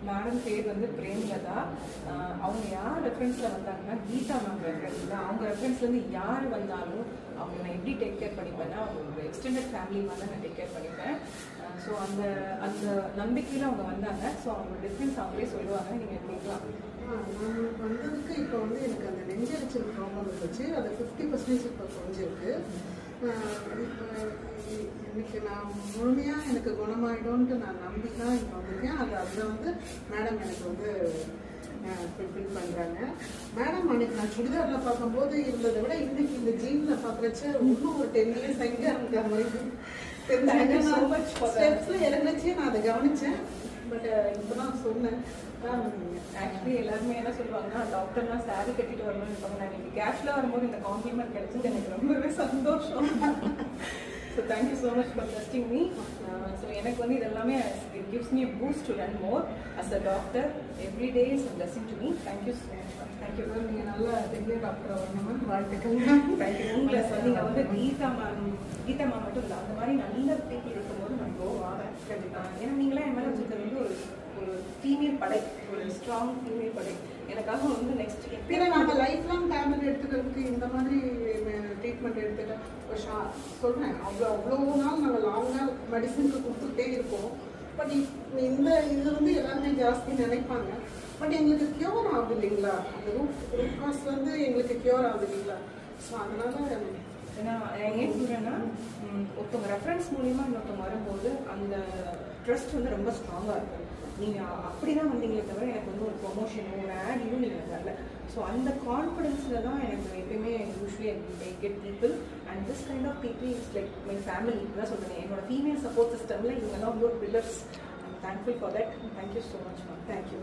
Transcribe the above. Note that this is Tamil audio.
மேடம் பேர் வந்து பிரேம்லதா. அவங்க யார் ரெஃபரன்ஸில் வந்தாங்கன்னா கீதா மேம் ரெஃபரன்ஸில். அவங்க ரெஃபரன்ஸ்லேருந்து யார் வந்தாலும் அவங்க நான் எப்படி டேக் கேர் பண்ணிப்பேன்னா ஒரு எக்ஸ்டெண்டட் ஃபேமிலி மாதிரி தான் நான் டேக் கேர் பண்ணிப்பேன். ஸோ அந்த அந்த நம்பிக்கையில் அவங்க வந்தாங்க. ஸோ அவங்க டிஃப்ரென்ஸ் அவங்களே சொல்லுவாங்க, நீங்கள் கேட்கலாம். நான் வந்ததுக்கு இப்போ வந்து எனக்கு அந்த நெஞ்சரிச்சல் ப்ராப்ளம் இருந்துச்சு. அது 50% இப்போ குறைஞ்சிருக்கு. இன்னைக்கு நான் முழுமையாக எனக்கு குணமாயிடும்ன்ட்டு நான் நம்பி தான் இப்போ வந்திருக்கேன். அதில் வந்து மேடம் எனக்கு வந்து ஃபில் பண்ணுறாங்க. மேடம் அன்னைக்கு நான் சுடிதாரில் பார்க்கும்போது இருந்ததை விட இன்னைக்கு இந்த ஜீனில் பார்க்குறச்ச இன்னும் ஒரு 10 years எங்கே இருக்கிற மாதிரி ஸ்டெப்ஸில் இறங்குச்சே நான் அதை கவனித்தேன். பட் இப்போ தான் சொன்னேன். ஆக்சுவலி எல்லாருமே என்ன சொல்லுவாங்கன்னா டாக்டர்னா சாரி கட்டிட்டு வரணும்னு இருப்பாங்க. நான் இன்னைக்கு கேஷ்ல வரும்போது இந்த காம்ப்ளிமெண்ட் கிடைச்சது எனக்கு ரொம்பவே சந்தோஷம். So thank you so much for trusting me. So எனக்கு வந்து இதெல்லாமே it gives me boost to run more as a doctor. Every day is blessing to me. Thank you so much. Thank you ma'am. நீங்கள் நல்லா பெரிய டாக்டராக வரணும். வாழ்த்துக்கள். தேங்க்யூ. உங்களை நீங்கள் வந்து கீதா மேம் மட்டும் இல்லை, அந்த மாதிரி நல்ல பீப்புள் இருக்கும்போது நான் கோ ஆவேன் கண்டிப்பாக. ஏன்னா நீங்களாம் என் மேலே வச்சுருக்கிறது வந்து ஒரு ஃபீமேல் படை, ஒரு ஸ்ட்ராங் ஃபீமேல் படை. எனக்காக வந்து நெக்ஸ்ட் எப்படின்னா நம்ம லைஃப் லாங் டேப்லெட் எடுத்துக்கிறதுக்கு இந்த மாதிரி ட்ரீட்மெண்ட் எடுத்துகிட்டு ஒரு சொல்கிறேன். அவ்வளோ நாள் நம்ம லாங்காக மெடிசனுக்கு கொடுத்துட்டே இருப்போம். பட் இந்த இது வந்து எல்லாருமே ஜாஸ்தி நினைப்பாங்க. பட் எங்களுக்கு க்யூர் ஆகுது இல்லைங்களா? அந்த ரூட் காஸ் வந்து எங்களுக்கு க்யூர் ஆகுது இல்லைங்களா? ஸோ அதனால ஏன்னா ஏன் சொல்கிறேன்னா ஒருத்தவங்க ரெஃபரன்ஸ் மூலிமா இன்னொருத்தவங்க வரும்போது அந்த ட்ரஸ்ட் வந்து ரொம்ப ஸ்ட்ராங்காக இருக்கும். நீங்கள் அப்படி தான் வந்தீங்களே தவிர எனக்கு வந்து ஒரு ப்ரொமோஷனோ ஒரு ஆடியும் நீங்கள் வரல. ஸோ அந்த கான்ஃபிடென்ஸில் தான் எனக்கு எப்பயுமே usually I get people and this kind of people is like my family. தான் சொல்கிறேன், என்னோட ஃபீமேல் சப்போர்ட் சிஸ்டமில் இவங்கெல்லாம் வந்து ஒரு pillars. I'm thankful for that. Thank you so much ma'am. Thank you.